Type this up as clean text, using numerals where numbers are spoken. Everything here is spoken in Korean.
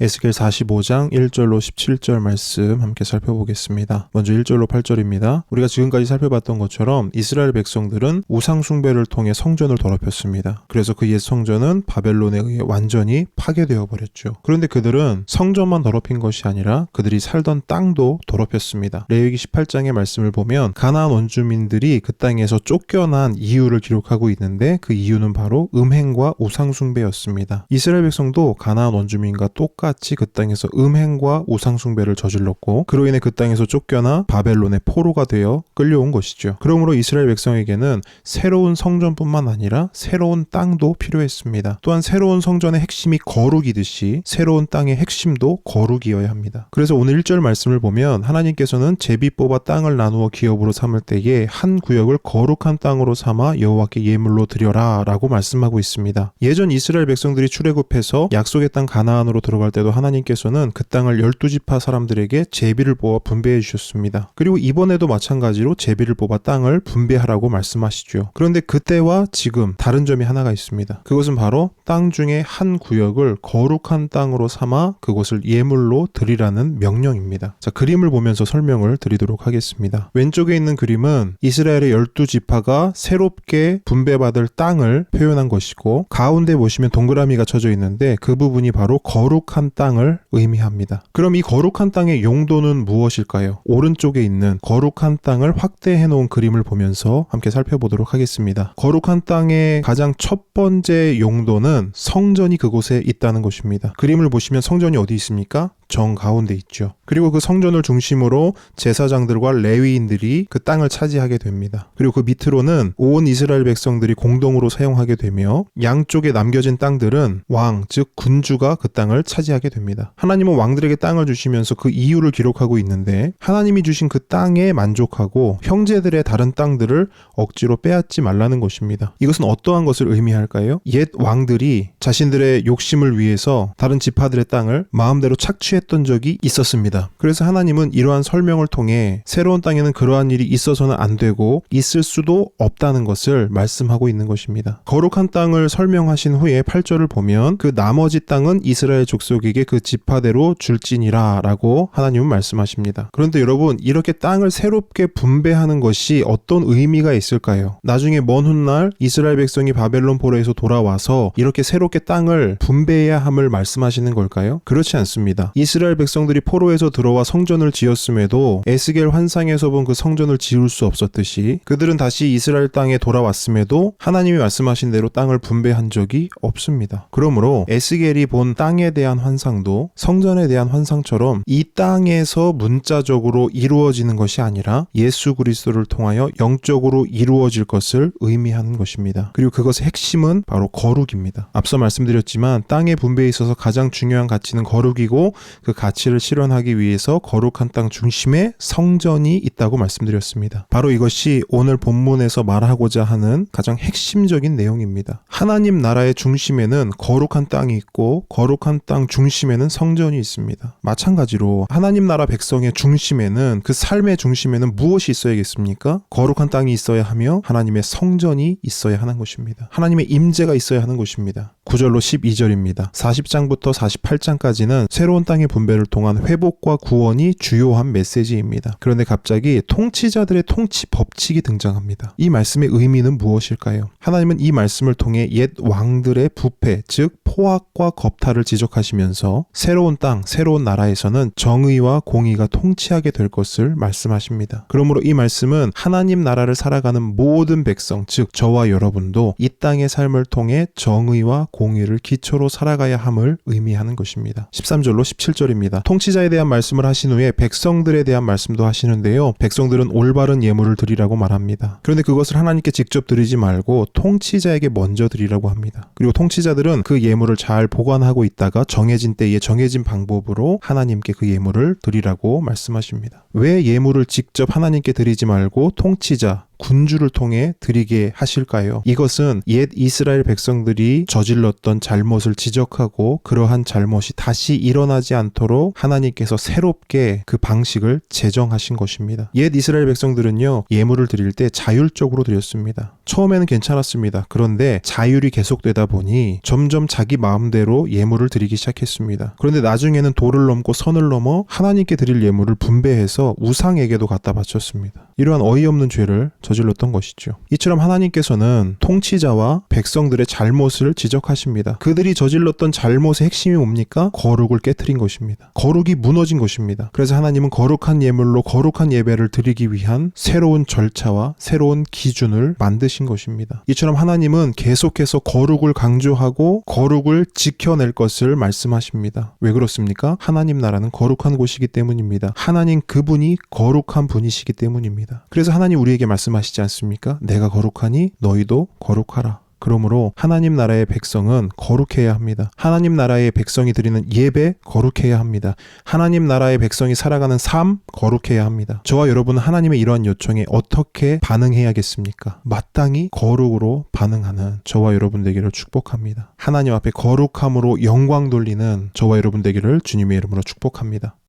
에스겔 45장 1절로 17절 말씀 함께 살펴보겠습니다. 먼저 1절로 8절입니다. 우리가 지금까지 살펴봤던 것처럼 이스라엘 백성들은 우상 숭배를 통해 성전을 더럽혔습니다. 그래서 그 옛 성전은 바벨론에 의해 완전히 파괴되어 버렸죠. 그런데 그들은 성전만 더럽힌 것이 아니라 그들이 살던 땅도 더럽혔습니다. 레위기 18장의 말씀을 보면 가나안 원주민들이 그 땅에서 쫓겨난 이유를 기록하고 있는데 그 이유는 바로 음행과 우상 숭배였습니다. 이스라엘 백성도 가나안 원주민과 똑같이 그 땅에서 음행과 우상 숭배를 저질렀고 그로 인해 그 땅에서 쫓겨나 바벨론의 포로가 되어 끌려온 것이죠. 그러므로 이스라엘 백성에게는 새로운 성전뿐만 아니라 새로운 땅도 필요했습니다. 또한 새로운 성전의 핵심이 거룩이듯이 새로운 땅의 핵심도 거룩이어야 합니다. 그래서 오늘 1절 말씀을 보면 하나님께서는 제비 뽑아 땅을 나누어 기업으로 삼을 때에 한 구역을 거룩한 땅으로 삼아 여호와께 예물로 드려라 라고 말씀하고 있습니다. 예전 이스라엘 백성들이 출애굽해서 약속의 땅 가나안으로 들어갈 때도 하나님께서는 그 땅을 12지파 사람들에게 제비를 뽑아 분배해 주셨습니다. 그리고 이번에도 마찬가지로 제비를 뽑아 땅을 분배하라고 말씀하시죠. 그런데 그때와 지금 다른 점이 하나가 있습니다. 그것은 바로 땅 중에 한 구역을 거룩한 땅으로 삼아 그곳을 예물로 드리라는 명령입니다. 자, 그림을 보면서 설명을 드리도록 하겠습니다. 왼쪽에 있는 그림은 이스라엘의 12지파가 새롭게 분배받을 땅을 표현한 것이고 가운데 보시면 동그라미가 쳐져 있는데 그 부분이 바로 거룩한 땅을 의미합니다. 그럼 이 거룩한 땅의 용도는 무엇일까요? 오른쪽에 있는 거룩한 땅을 확대해 놓은 그림을 보면서 함께 살펴보도록 하겠습니다. 거룩한 땅의 가장 첫 번째 용도는 성전이 그곳에 있다는 것입니다. 그림을 보시면 성전이 어디 있습니까? 정 가운데 있죠. 그리고 그 성전을 중심으로 제사장들과 레위인들이 그 땅을 차지하게 됩니다. 그리고 그 밑으로는 온 이스라엘 백성들이 공동으로 사용하게 되며 양쪽에 남겨진 땅들은 왕, 즉 군주가 그 땅을 차지하게 됩니다. 하나님은 왕들에게 땅을 주시면서 그 이유를 기록하고 있는데 하나님이 주신 그 땅에 만족하고 형제들의 다른 땅들을 억지로 빼앗지 말라는 것입니다. 이것은 어떠한 것을 의미할까요? 옛 왕들이 자신들의 욕심을 위해서 다른 지파들의 땅을 마음대로 착취했던 적이 있었습니다. 그래서 하나님은 이러한 설명을 통해 새로운 땅에는 그러한 일이 있어서는 안 되고 있을 수도 없다는 것을 말씀하고 있는 것입니다. 거룩한 땅을 설명하신 후에 8절을 보면 그 나머지 땅은 이스라엘 족속에게 그 지파대로 줄지니라 라고 하나님은 말씀하십니다. 그런데 여러분, 이렇게 땅을 새롭게 분배하는 것이 어떤 의미가 있을까요? 나중에 먼 훗날 이스라엘 백성이 바벨론 포로에서 돌아와서 이렇게 새롭게 땅을 분배해야 함을 말씀하시는 걸까요? 그렇지 않습니다. 이스라엘 백성들이 포로에서 들어와 성전을 지었음에도 에스겔 환상에서 본 그 성전을 지을 수 없었듯이 그들은 다시 이스라엘 땅에 돌아왔음에도 하나님이 말씀하신 대로 땅을 분배한 적이 없습니다. 그러므로 에스겔이 본 땅에 대한 환상도 성전에 대한 환상처럼 이 땅에서 문자적으로 이루어지는 것이 아니라 예수 그리스도를 통하여 영적으로 이루어질 것을 의미하는 것입니다. 그리고 그것의 핵심은 바로 거룩입니다. 앞서 말씀드렸지만 땅의 분배에 있어서 가장 중요한 가치는 거룩이고 그 가치를 실현하기 위해서 거룩한 땅 중심에 성전이 있다고 말씀드렸습니다. 바로 이것이 오늘 본문에서 말하고자 하는 가장 핵심적인 내용입니다. 하나님 나라의 중심에는 거룩한 땅이 있고 거룩한 땅 중심에는 성전이 있습니다. 마찬가지로 하나님 나라 백성의 중심에는 그 삶의 중심에는 무엇이 있어야겠습니까? 거룩한 땅이 있어야 하며 하나님의 성전이 있어야 하는 것입니다. 하나님의 임재가 있어야 하는 것입니다. 9절로 12절입니다. 40장부터 48장까지는 새로운 땅의 분배를 통한 회복과 구원이 주요한 메시지입니다. 그런데 갑자기 통치자들의 통치 법칙이 등장합니다. 이 말씀의 의미는 무엇일까요? 하나님은 이 말씀을 통해 옛 왕들의 부패, 즉 포악과 겁탈을 지적하시면서 새로운 땅, 새로운 나라에서는 정의와 공의가 통치하게 될 것을 말씀하십니다. 그러므로 이 말씀은 하나님 나라를 살아가는 모든 백성, 즉 저와 여러분도 이 땅의 삶을 통해 정의와 공의를 기초로 살아가야 함을 의미하는 것입니다. 13절로 17절입니다. 통치자에 대한 말씀을 하신 후에 백성들에 대한 말씀도 하시는데요. 백성들은 올바른 예물을 드리라고 말합니다. 그런데 그것을 하나님께 직접 드리지 말고 통치자에게 먼저 드리라고 합니다. 그리고 통치자들은 그 예물을 잘 보관하고 있다가 정해진 때에 정해진 방법으로 하나님께 그 예물을 드리라고 말씀하십니다. 왜 예물을 직접 하나님께 드리지 말고 통치자, 군주를 통해 드리게 하실까요? 이것은 옛 이스라엘 백성들이 저질렀던 잘못을 지적하고 그러한 잘못이 다시 일어나지 않도록 하나님께서 새롭게 그 방식을 제정하신 것입니다. 옛 이스라엘 백성들은요, 예물을 드릴 때 자율적으로 드렸습니다. 처음에는 괜찮았습니다. 그런데 자율이 계속되다 보니 점점 자기 마음대로 예물을 드리기 시작했습니다. 그런데 나중에는 도를 넘고 선을 넘어 하나님께 드릴 예물을 분배해서 우상에게도 갖다 바쳤습니다. 이러한 어이없는 죄를 저질렀던 것이죠. 이처럼 하나님께서는 통치자와 백성들의 잘못을 지적하십니다. 그들이 저질렀던 잘못의 핵심이 뭡니까? 거룩을 깨트린 것입니다. 거룩이 무너진 것입니다. 그래서 하나님은 거룩한 예물로 거룩한 예배를 드리기 위한 새로운 절차와 새로운 기준을 만드신 것입니다. 이처럼 하나님은 계속해서 거룩을 강조하고 거룩을 지켜낼 것을 말씀하십니다. 왜 그렇습니까? 하나님 나라는 거룩한 곳이기 때문입니다. 하나님 그분이 거룩한 분이시기 때문입니다. 그래서 하나님 우리에게 말씀하시지 않습니까? 내가 거룩하니 너희도 거룩하라. 그러므로 하나님 나라의 백성은 거룩해야 합니다. 하나님 나라의 백성이 드리는 예배 거룩해야 합니다. 하나님 나라의 백성이 살아가는 삶 거룩해야 합니다. 저와 여러분은 하나님의 이러한 요청에 어떻게 반응해야겠습니까? 마땅히 거룩으로 반응하는 저와 여러분 되기를 축복합니다. 하나님 앞에 거룩함으로 영광 돌리는 저와 여러분 되기를 주님의 이름으로 축복합니다.